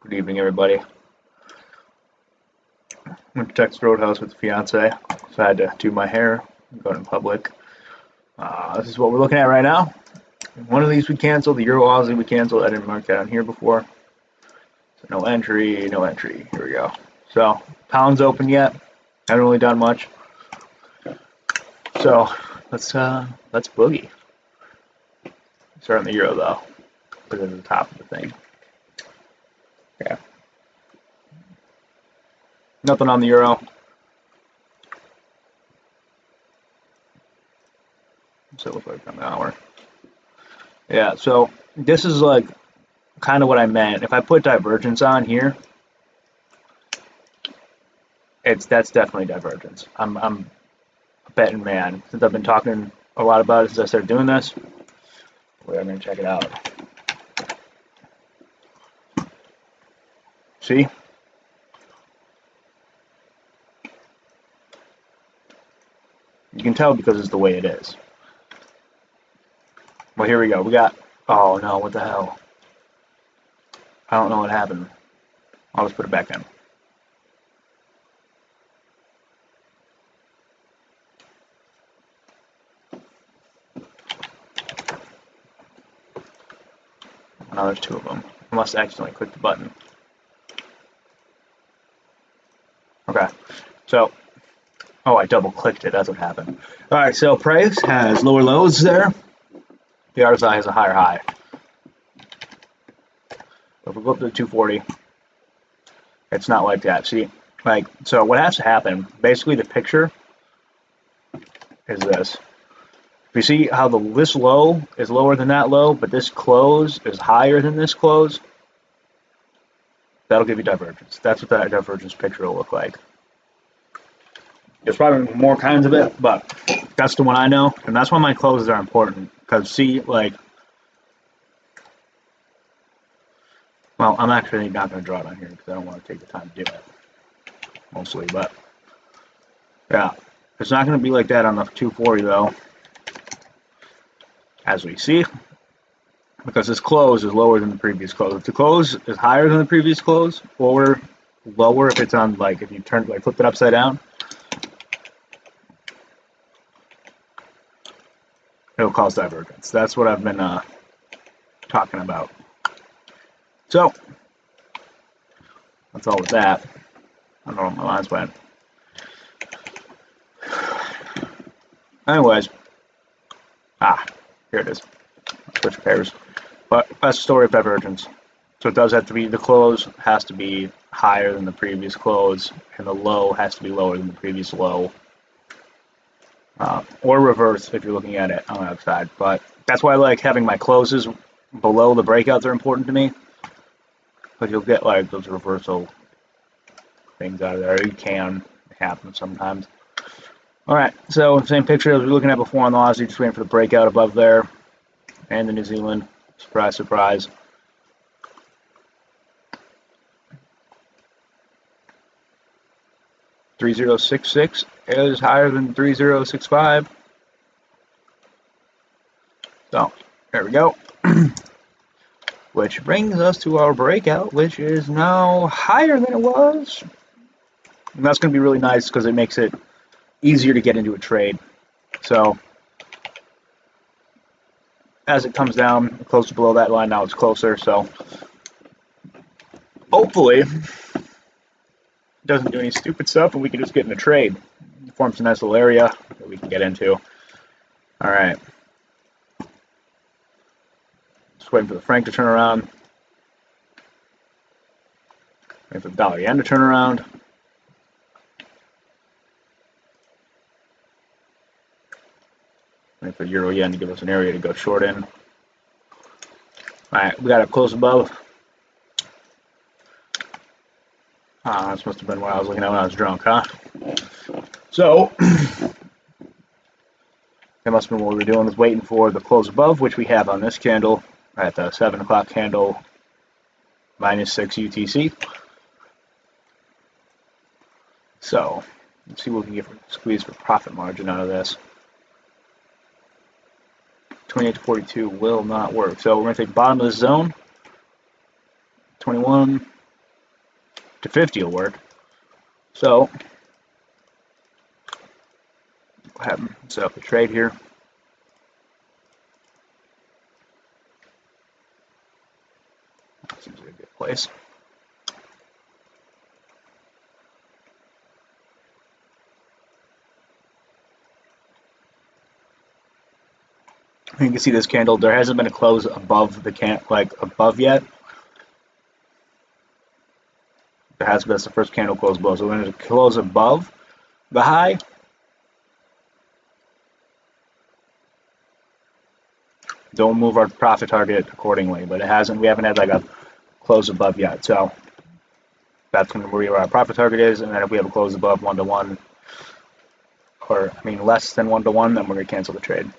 Good evening, everybody. Went to Texas Roadhouse with the fiance, so I had to do my hair, go in public. This is what we're looking at right now. One of these we canceled, the Euro Aussie we canceled. I didn't mark that on here before. So no entry, no entry. Here we go. So pound's open yet. Haven't really done much. So let's boogie. Start on the Euro though, because it's the top of the thing. Yeah. Nothing on the Euro. What's it look like on the hour? Yeah, so this is like kind of what I meant. If I put divergence on here, that's definitely divergence. I'm a betting man. Since I've been talking a lot about it since I started doing this. Wait, I'm gonna check it out. See? You can tell because it's the way it is. Well, here we go. We got, oh no, what the hell? I don't know what happened. I'll just put it back in. Now there's two of them. I must accidentally click the button. Okay, so, oh, I double clicked it. That's what happened. All right, so price has lower lows there. The RSI has a higher high. If we go up to the 240, it's not like that. See, like, so what has to happen, basically the picture is this. If you see how this low is lower than that low, but this close is higher than this close, that'll give you divergence. That's what that divergence picture will look like. There's probably more kinds of it, but that's the one I know, and that's why my closes are important. Because see, like, well, I'm actually not going to draw it on here because I don't want to take the time to do it, mostly, but yeah, it's not going to be like that on the 240 though, as we see, because this close is lower than the previous close. If the close is higher than the previous close, or lower if it's on, like, if you turn, like, flip it upside down, it'll cause divergence. That's what I've been talking about. So, that's all with that. I don't know where my lines went. Anyways, here it is. Switch pairs. But that's the story of divergence. So it does have to be, the close has to be higher than the previous close, and the low has to be lower than the previous low. Or reverse if you're looking at it on the outside. But that's why I like having my closes below the breakouts are important to me. Because you'll get like those reversal things out of there. You can happen sometimes. Alright, so same picture as we were looking at before on the Aussie, just waiting for the breakout above there. And the New Zealand. Surprise, surprise. $3066 is higher than 3065. So, there we go. Which brings us to our breakout, which is now higher than it was. And that's going to be really nice because it makes it easier to get into a trade. So, as it comes down closer below that line, now it's closer. So, hopefully, it doesn't do any stupid stuff and we can just get in a trade. It forms a nice little area that we can get into. All right. Just waiting for the franc to turn around. Waiting for the dollar yen to turn around. Waiting for the euro yen to give us an area to go short in. Alright, we got a close above. This must have been what I was looking at when I was drunk, huh? So, that must have been what we were doing, was waiting for the close above, which we have on this candle at the 7 o'clock candle, -6 UTC. So, let's see what we can get squeeze for profit margin out of this. 28 to 42 will not work. So we're going to take bottom of the zone, 21, to 50 will work. So, go ahead and set up the trade here. That seems like a good place. You can see this candle. There hasn't been a close above the above yet. There has been. That's the first candle close above. So when there's a close above the high, don't move our profit target accordingly. But it hasn't. We haven't had like a close above yet. So that's going to be where our profit target is. And then if we have a close above 1-to-1, or I mean less than 1-to-1, then we're going to cancel the trade.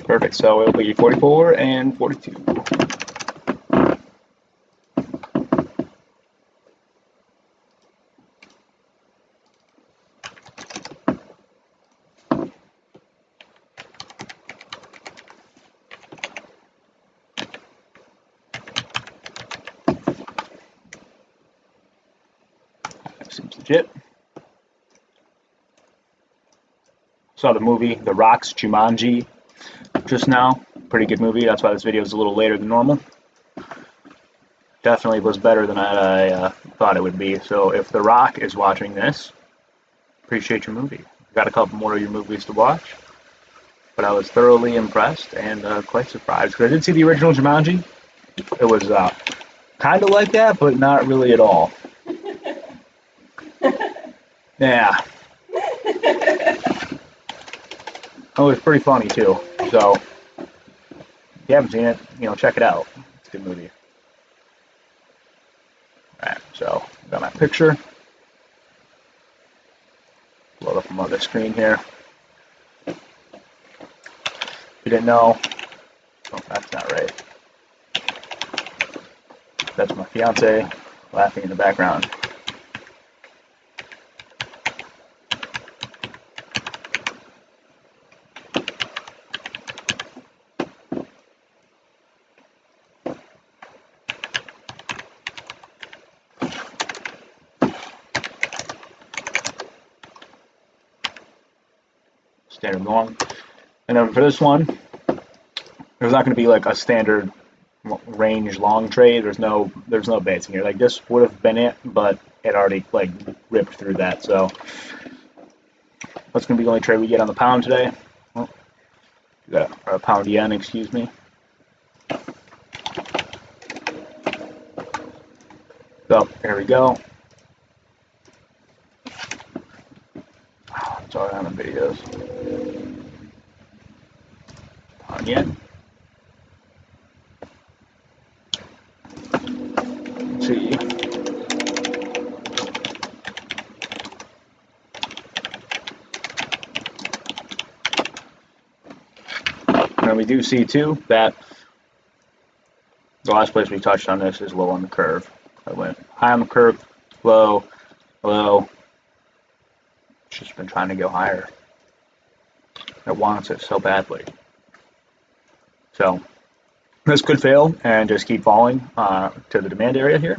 Perfect, so it'll be 44 and 42. That seems legit. Saw the movie The Rock's Jumanji just now. Pretty good movie. That's why this video is a little later than normal. Definitely was better than I thought it would be. So if The Rock is watching this, appreciate your movie. Got a couple more of your movies to watch, but I was thoroughly impressed and quite surprised because I did see the original Jumanji. It was kind of like that, but not really at all. Yeah. It was pretty funny too. So if you haven't seen it, check it out. It's a good movie. Alright, so got my picture. Load up my other screen here. If you didn't know, oh, that's not right. That's my fiance laughing in the background. Standard long. And then for this one, there's not going to be like a standard range long trade. There's no base in here. Like this would have been it, but it already like ripped through that. So that's going to be the only trade we get on the pound today. Oh, or pound yen, excuse me. So here we go. That's all I have in videos. Pound yen. Let's see. And we do see too that the last place we touched on this is low on the curve. I went high on the curve, low, low. It's just been trying to go higher. It wants it so badly. So this could fail and just keep falling to the demand area here.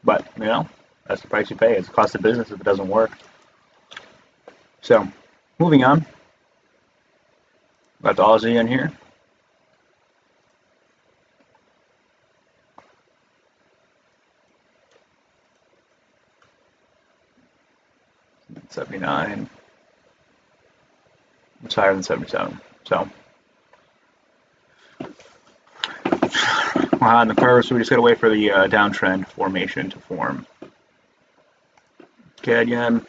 But, that's the price you pay. It's the cost of business if it doesn't work. So, moving on. Got the Aussie in here. $79. It's higher than 77. So we're on the curve, so we just gotta wait for the downtrend formation to form. CAD yen.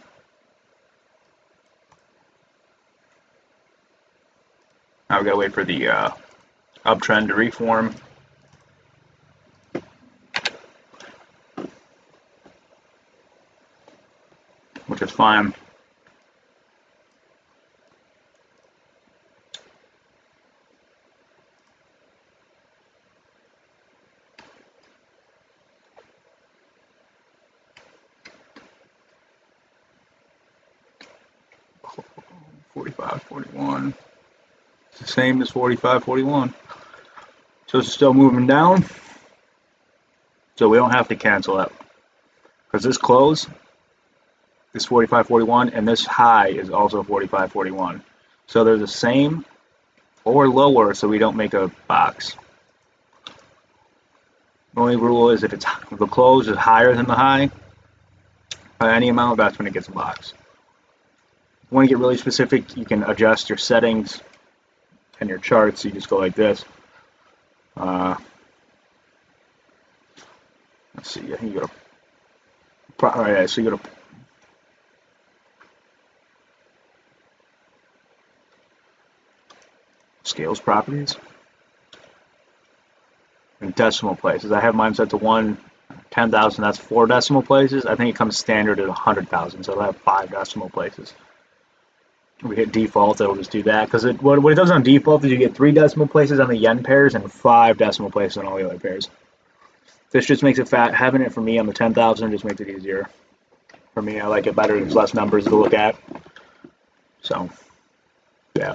Now we gotta wait for the uptrend to reform. Which is fine. $45.41. It's the same as $45.41. So it's still moving down. So we don't have to cancel that. Because this close is $45.41 and this high is also $45.41. So they're the same or lower, so we don't make a box. The only rule is if the close is higher than the high by any amount, that's when it gets a box. If you want to get really specific, you can adjust your settings and your charts. You just go like this. Let's see. I think you go to. All right, so you go to. Scales properties and decimal places. I have mine set to 10,000. That's 4 decimal places. I think it comes standard at 100,000, so it'll have 5 decimal places. We hit default, it'll just do that because what it does on default is you get 3 decimal places on the yen pairs and 5 decimal places on all the other pairs. This just makes it fat. Having it for me on the 10,000 just makes it easier. For me, I like it better. There's less numbers to look at. So, yeah.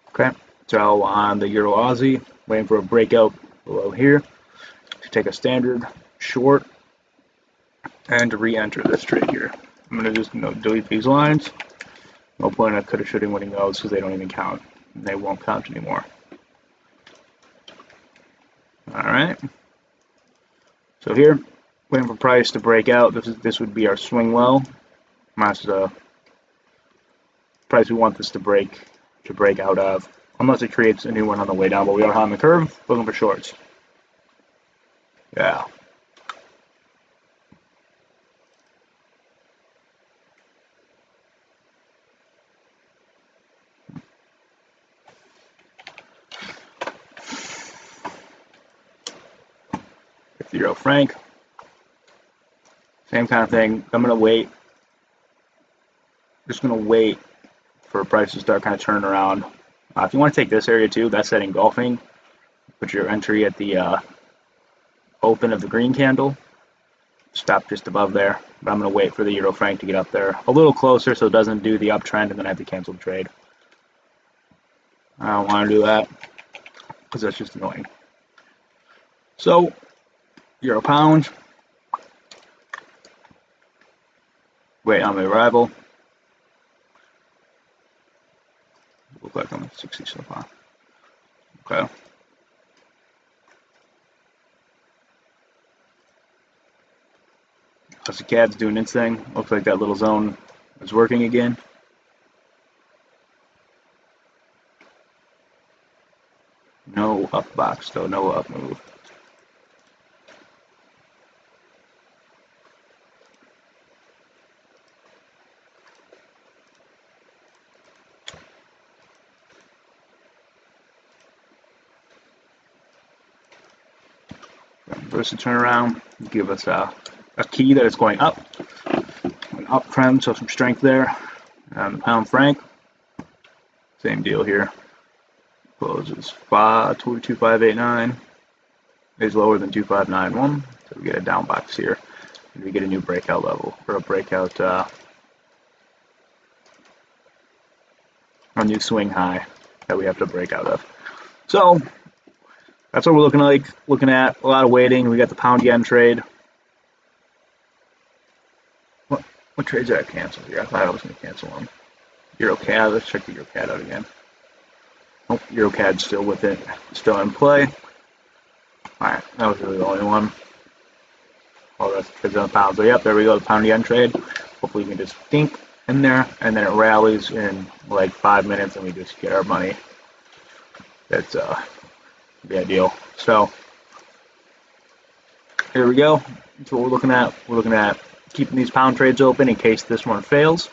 Okay, so on the Euro Aussie, waiting for a breakout below here to take a standard short and to re-enter this trade here. I'm going to just delete these lines. No point in coulda, shoulda, winning those because they don't even count. And they won't count anymore. Alright. So here, waiting for price to break out. This would be our swing low. That's the price we want this to break out of, unless it creates a new one on the way down, but we are on the curve looking for shorts. Yeah. €50 franc. Same kind of thing. I'm gonna wait. Just gonna wait for prices to start kind of turning around. If you want to take this area too, that's that engulfing. Put your entry at the open of the green candle. Stop just above there. But I'm going to wait for the Euro franc to get up there a little closer so it doesn't do the uptrend and then I have to cancel the trade. I don't want to do that because that's just annoying. So, Euro pound. Wait on the arrival. Look like I'm at 60 so far. Okay. As the CAD's doing its thing, looks like that little zone is working again. No up box though, no up move. First to turn around, give us a key that it's going up, an uptrend, so some strength there. And the pound franc, same deal here. Closes 22589 is lower than 2591, so we get a down box here, and we get a new breakout level or a breakout, a new swing high that we have to break out of. So that's what we're looking at. A lot of waiting. We got the pound yen trade. What trades did I cancel here? I thought I was going to cancel them. Euro CAD. Let's check the Euro CAD out again. Oh, Euro CAD's still with it. Still in play. Alright, that was really the only one. Oh, that's trades on the pound. So yep, there we go. The pound yen trade. Hopefully we can just dink in there, and then it rallies in like 5 minutes, and we just get our money. That's the ideal. So here we go. That's what we're looking at. We're looking at keeping these pound trades open in case this one fails,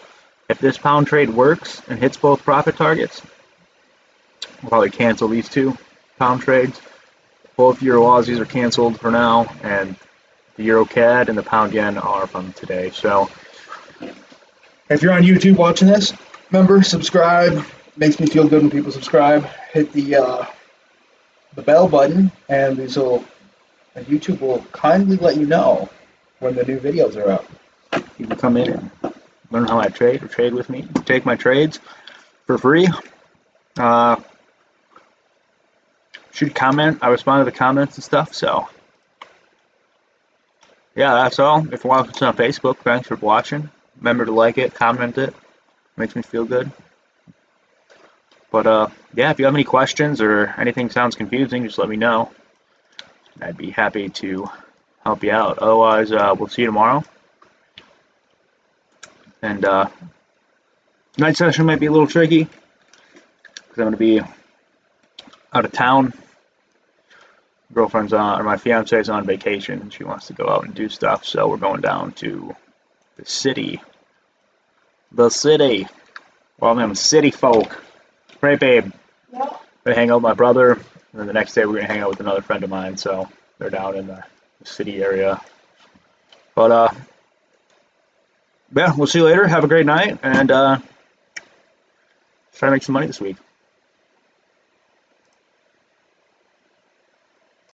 if this pound trade works and hits both profit targets, we'll probably cancel these 2 pound trades. Both Euro Aussies are canceled for now, and the Euro CAD and the pound yen are from today. So if you're on YouTube watching this, remember, subscribe. It makes me feel good when people subscribe. Hit the bell button, and YouTube will kindly let you know when the new videos are up. You can come in and learn how I trade or trade with me. Take my trades for free. Shoot a comment. I respond to the comments and stuff. So yeah, that's all. If you're watching on Facebook, thanks for watching. Remember to like it, comment it. Makes me feel good. But yeah, if you have any questions or anything sounds confusing, just let me know. I'd be happy to help you out. Otherwise, we'll see you tomorrow. And night session might be a little tricky because I'm going to be out of town. Girlfriend's on, or my fiance's on vacation. She wants to go out and do stuff, so we're going down to the city. The city. Well, I'm city folk. Right, babe? Yeah. I'm gonna hang out with my brother, and then the next day we're gonna hang out with another friend of mine. So they're down in the city area. But yeah, we'll see you later. Have a great night, and try to make some money this week.